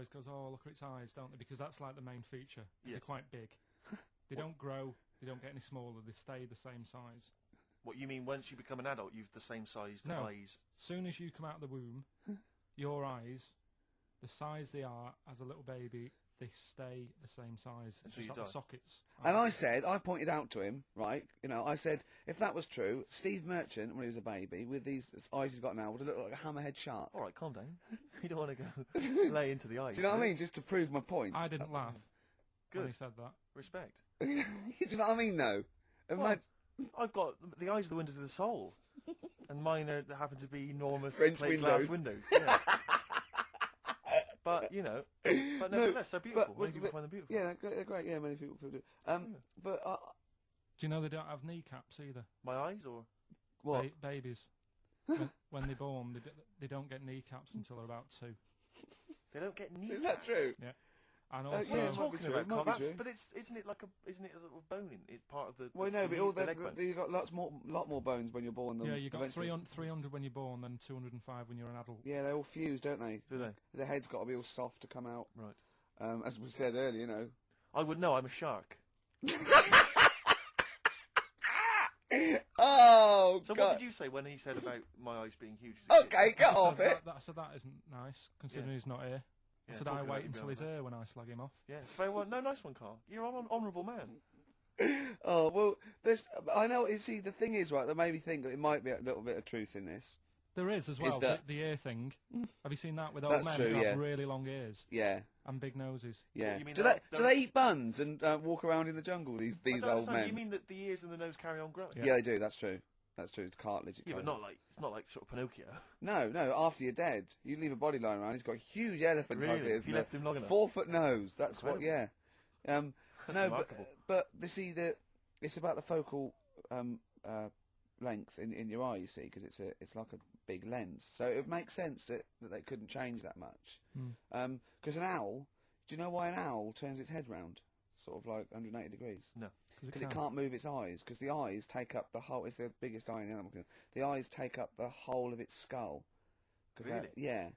always goes, oh, look at its eyes, don't they? Because that's like the main feature. Yes. They're quite big. They don't grow, they don't get any smaller, they stay the same size. What you mean, once you become an adult, you've the same sized No. eyes? Soon as you come out of the womb, your eyes, the size they are as a little baby, they stay the same size. It's Until just you like the die. sockets. And I pointed out to him, right, I said, if that was true, Steve Merchant, when he was a baby, with these eyes he's got now, would have looked like a hammerhead shark. All right, calm down. You don't want to go lay into the eyes. Do you know what I mean? Just to prove my point. I didn't laugh when Good. he said that. Respect. Do you know what I mean, though? Imagine, I've got the eyes are the windows of the soul, and mine happen to be enormous French plate windows. glass windows. Yeah. But nevertheless, they're beautiful. Many people find them beautiful. Yeah, they're great. Yeah, many people do. But Do you know they don't have kneecaps either? My eyes, or what? Babies. when they're born, they don't get kneecaps until they're about 2. they don't get knees. Is that true? Yeah. And yeah, also, What are you it might be talking true, about, it might Carl? be That's, true. but isn't it a little bone in? It's part of the. Well, no, but all the the leg bone. you've got lot more bones when you're born than yeah, you got eventually. 300 when you're born, then 205 when you're an adult. Yeah, they all fuse, don't they? Do they? The head's got to be all soft to come out. Right. As we said earlier, I would know. I'm a shark. Oh, So God. what did you say when he said about my eyes being huge? as a kid? Okay, get off it. So that isn't nice, considering Yeah. he's not here. Yeah, So I talking about wait it, until be he's honest. here when I slag him off. Yeah. Very well. No, nice one, Carl. You're an honourable man. Oh, well, I know, you see, the thing is, right, that made me think that it might be a little bit of truth in this. There is as well, that- the ear thing. Have you seen that with old That's men true, who have yeah. really long ears Yeah, and big noses? yeah. You mean Do they're- they eat buns and walk around in the jungle, these I don't old understand. men? You mean that the ears and the nose carry on growing? Yeah. Yeah, they do, that's true. That's true, it's cartilage. Yeah, but it's not like sort of Pinocchio. No, after you're dead, you leave a body lying around, he's got a huge elephant type Really? ears. If you left him long enough? 4-foot nose, that's what, yeah. No, remarkable. but it's about the focal length in your eye, you see, because it's like a big lens. So it makes sense that they couldn't change that much. Because an owl, do you know why an owl turns its head round? Sort of like 180 degrees. No. Because it can't move its eyes, because the eyes take up the whole. It's the biggest eye in the animal kingdom. The eyes take up the whole of its skull. Really? Yeah,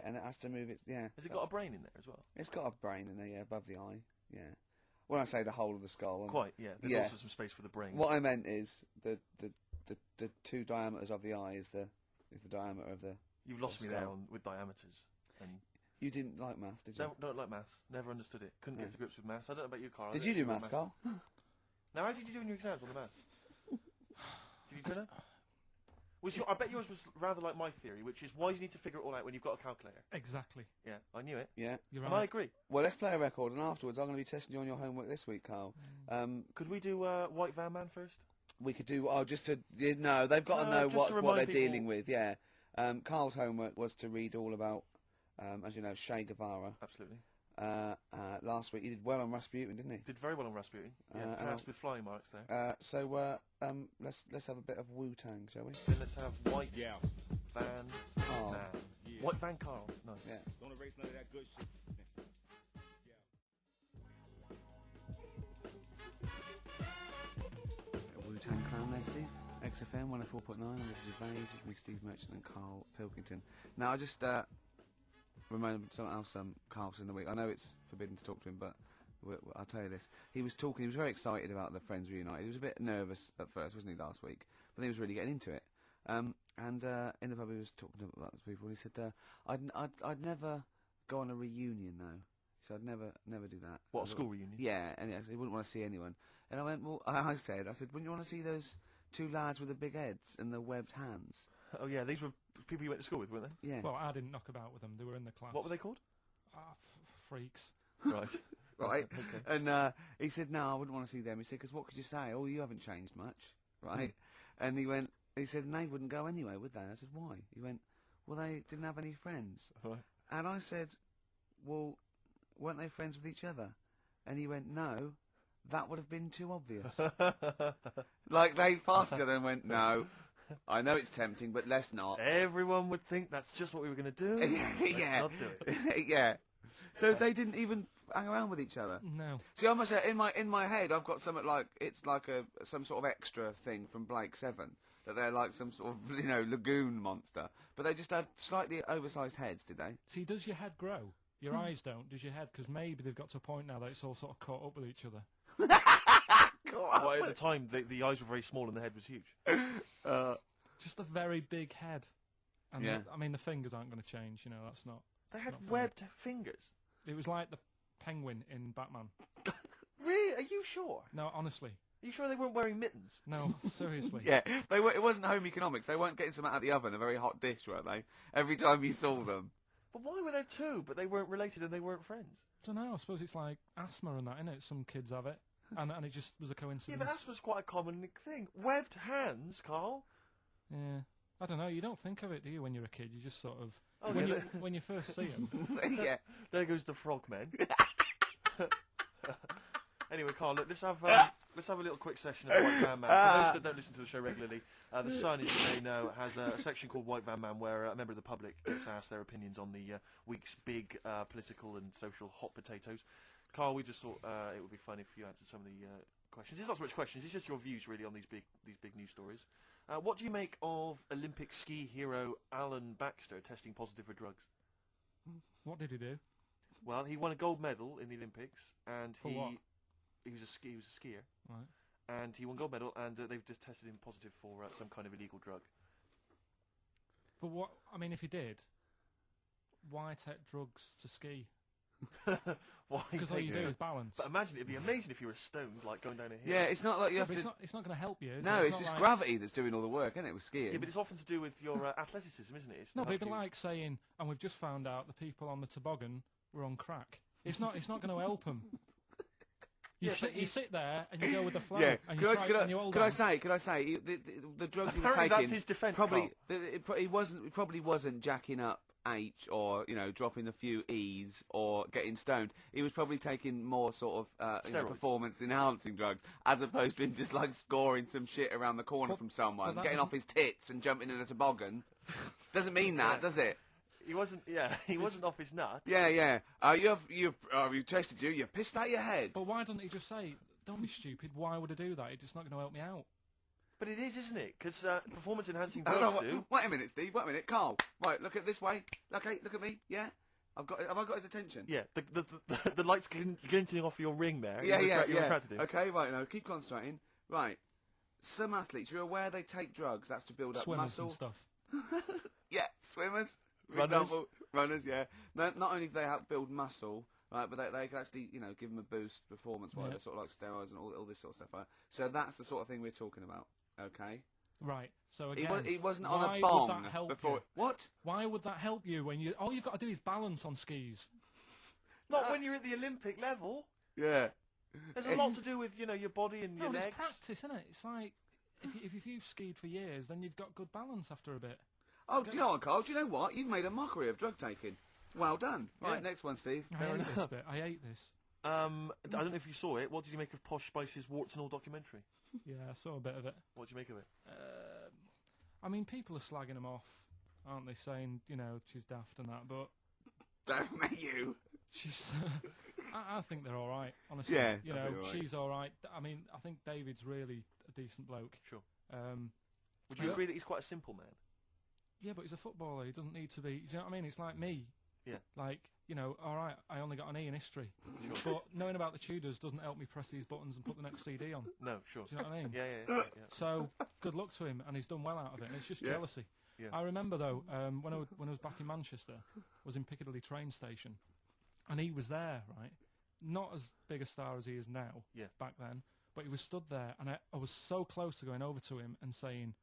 and it has to move its. Yeah. Has it got a brain in there as well? It's got a brain in there, yeah, above the eye. Yeah. When I say the whole of the skull, Quite, yeah. There's yeah. also some space for the brain. What I meant is the two diameters of the eye is the diameter of the. You've lost me skull. there with diameters. And You didn't like maths, did you? don't like maths. Never understood it. Couldn't get to grips with maths. I don't know about you, Carl. Did you do maths, Carl? Now, how did you do in your exams on the maths? Did you turn up? I bet yours was rather like my theory, which is why do you need to figure it all out when you've got a calculator? Exactly. Yeah, I knew it. Yeah. You're And right. I agree. Well, let's play a record, and afterwards I'm going to be testing you on your homework this week, Carl. Could we do White Van Man first? We could do just to no, they've got to No, know just to what remind they're people- dealing with. Yeah. Carl's homework was to read all about, as you know, Che Guevara. Absolutely. Last week he did well on Rasputin, didn't he? Did very well on Rasputin. Yeah, and pronounced with flying marks there. So let's have a bit of Wu-Tang, shall we? Then let's have White Yeah, Van Carl. Man. Yeah. White Van Carl. Nice. Yeah. don't erase none of that good shit. Yeah. Wu-Tang Clan there, Steve. XFM 104.9. I'm Richard Gervais with me, Steve Merchant and Carl Pilkington. Now, I just reminded something else Carl's in the week. I know it's forbidden to talk to him, but I'll tell you this. He was very excited about the Friends Reunited. He was a bit nervous at first, wasn't he, last week? But then he was really getting into it. And in the pub he was talking about those people, and he said, I'd never go on a reunion, though. He said, I'd never do that. What, a school reunion? Yeah, and he wouldn't want to see anyone. And I went, well, I said, wouldn't you want to see those two lads with the big heads and the webbed hands? Oh, yeah, these were people you went to school with, weren't they? Yeah. Well, I didn't knock about with them. They were in the class. What were they called? Freaks. Right. right? Okay. And he said, no, I wouldn't want to see them. He said, because what could you say? Oh, you haven't changed much, right? And he said, and they wouldn't go anyway, would they? I said, why? He went, well, they didn't have any friends. Right. And I said, well, weren't they friends with each other? And he went, no, that would have been too obvious. Like, they passed each other and went, no, I know it's tempting, but let's not. Everyone would think that's just what we were going to do. Let's yeah. not do it. Yeah. So they didn't even hang around with each other. No. See, I must say, in my head, I've got something like it's like some sort of extra thing from Blake Seven, that they're like some sort of lagoon monster, but they just had slightly oversized heads, did they? See, does your head grow? Your eyes don't, does your head? Because maybe they've got to a point now that it's all sort of caught up with each other. Well, at the time, the eyes were very small and the head was huge. Just a very big head. And Yeah. the fingers aren't going to change, you know, that's not... They had Not funny. webbed fingers. It was like the penguin in Batman. Really? Are you sure? No, honestly. Are you sure they weren't wearing mittens? No, seriously. Yeah, they were. It wasn't home economics. They weren't getting something out of the oven, a very hot dish, were they? Every time you saw them. But why were there two, but they weren't related and they weren't friends? I don't know, I suppose it's like asthma and that, innit? Some kids have it. And it just was a Yeah, coincidence. but asthma's quite a common thing. Webbed hands, Carl. Yeah. I don't know, you don't think of it, do you, when you're a kid? You just sort of... Oh, when, yeah, when you first see them. Yeah. There goes the frogmen. Anyway, Carl, look, let's have a little quick session of White Van Man. For those that don't listen to the show regularly, the Sun, as you may know, has a section called White Van Man where a member of the public gets asked their opinions on the week's big political and social hot potatoes. Carl, we just thought it would be fun if you answered some of the questions. It's not so much questions; it's just your views really on these big news stories. What do you make of Olympic ski hero Alan Baxter testing positive for drugs? What did he do? Well, he won a gold medal in the Olympics, and For what? he was a skier, Right. and he won gold medal, and they've just tested him positive for some kind of illegal drug. But what... if he did, why take drugs to ski? Why? Because all you take do it? is balance. But imagine, it'd be amazing if you were stoned, like going down a hill. Yeah, it's not like you have But to. it's not going to help you, is No, it? it's not just like, gravity that's doing all the work, isn't it, with skiing? Yeah, but it's often to do with your athleticism, isn't it? It's to No, but help it'd be you. like saying, and we've just found out the people on the toboggan were on crack. It's not going to help them. You, Yeah, but you sit there and you go with the flow. Yeah, And you and you hold could I on. say, the drugs he was Apparently taking. that's his defence, Probably, Carl. he probably wasn't jacking up H or dropping a few E's or getting stoned. He was probably taking more sort of Steroids. performance enhancing drugs as opposed to him just like scoring some shit around the corner But- from someone, but that getting doesn't- off his tits and jumping in a toboggan. Doesn't mean that, Yeah. does it? He wasn't. Yeah, he wasn't off his nut. Yeah, yeah. You tested you. You pissed out your head. But why doesn't he just say, don't be stupid, why would I do that? It's just not going to help me out. But it is, isn't it? Because performance enhancing Hold on, drugs do. wait a minute, Steve. Wait a minute, Carl. Right, look at this way. Okay, look at me. Yeah, have I got his attention? Yeah, the lights glinting off your ring there. Yeah, You're yeah. attracted to him. Okay, right. No, keep concentrating. Right. Some athletes, you're aware they take drugs. That's to build up Swimmers muscle. and stuff. Yeah, swimmers, for Runners. example. Runners. Yeah. Not only do they help build muscle, right, but they can actually, give them a boost performance-wise, Yeah. sort of like steroids and all this sort of stuff. Right? So that's the sort of thing we're talking about. Okay. Right, so He, again, he wasn't why on a would bong that help before. you? What? Why would that help you when all you've got to do is balance on skis? Not when you're at the Olympic level. Yeah. There's a lot to do with your body and No, your it's legs. practice, isn't it? It's like, if you've skied for years, then you've got good balance after a bit. Oh, do you know what, Carl? Do you know what? You've made a mockery of drug taking. Well done. Right, Yeah. next one, Steve. I Fair hate enough. this bit. I hate this. I don't know if you saw it. What did you make of Posh Spice's Warts and All documentary? Yeah, I saw a bit of it. What did you make of it? People are slagging them off, aren't they? Saying, she's daft and that, but Don't make you. she's. I think they're all right, honestly. Yeah, I think they're all right. She's all right. I think David's really a decent bloke. Sure. Would Yeah. you agree that he's quite a simple man? Yeah, but he's a footballer. He doesn't need to be. Do you know what I mean? It's like me. Yeah. Like, all right, I only got an E in history. But knowing about the Tudors doesn't help me press these buttons and put the next CD on. No, sure. Do you know what I mean? Yeah. So, good luck to him, and he's done well out of it. And it's just Yeah. jealousy. Yeah. I remember, though, when I was back in Manchester, I was in Piccadilly train station, and he was there, right? Not as big a star as he is now, Yeah. back then, but he was stood there, and I was so close to going over to him and saying,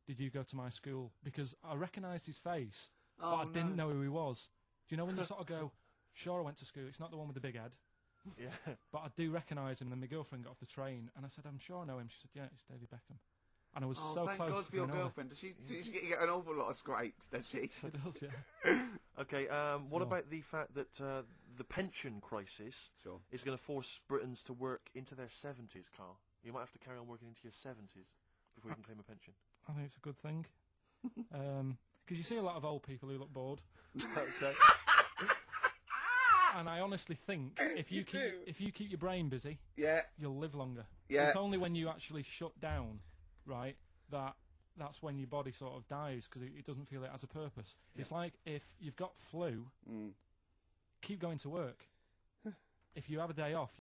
did you go to my school? Because I recognised his face, but I didn't know who he was. Do you know when you sort of go, sure, I went to school, it's not the one with the big head, Yeah. but I do recognise him. And then my girlfriend got off the train, and I said, I'm sure I know him. She said, yeah, it's David Beckham. And I was Oh, so thank close God to for your going over. girlfriend. Does she get an awful lot of scrapes, does she? She does, yeah. Okay. What So- about the fact that the pension crisis Sure. is going to force Britons to work into their 70s, Carl? You might have to carry on working into your 70s before you can claim a pension. I think it's a good thing. Because you see a lot of old people who look bored. Okay. And I honestly think if you keep your brain busy, Yeah. you'll live longer. Yeah. It's only when you actually shut down, right, that's when your body sort of dies because it doesn't feel it has a purpose. It's like if you've got flu, Mm. keep going to work. If you have a day off,